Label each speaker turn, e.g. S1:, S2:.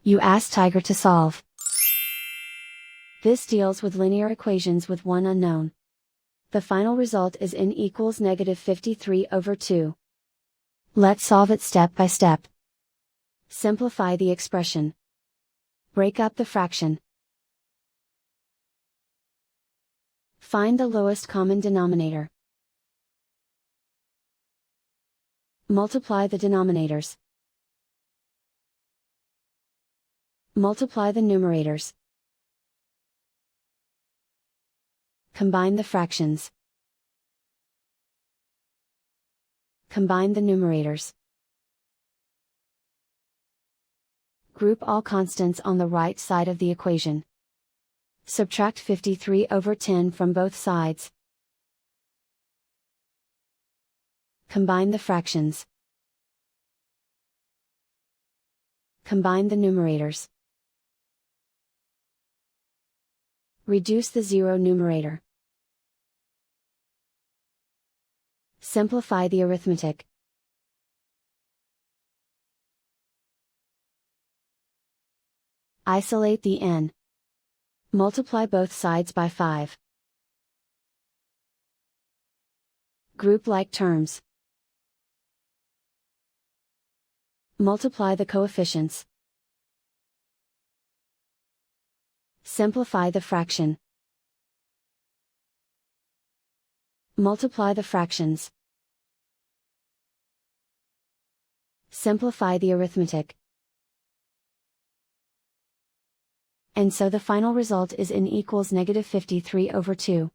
S1: You ask Tiger to solve. This deals with linear equations with one unknown. The final result is n equals -53/2. Let's solve it step by step. Simplify the expression. Break up the fraction. Find the lowest common denominator. Multiply the denominators. Multiply the numerators. Combine the fractions. Combine the numerators. Group all constants on the right side of the equation. Subtract 53/10 from both sides. Combine the fractions. Combine the numerators. Reduce the zero numerator. Simplify the arithmetic. Isolate the n. Multiply both sides by 5. Group like terms. Multiply the coefficients. Simplify the fraction. Multiply the fractions. Simplify the arithmetic. And so the final result is n equals -53/2.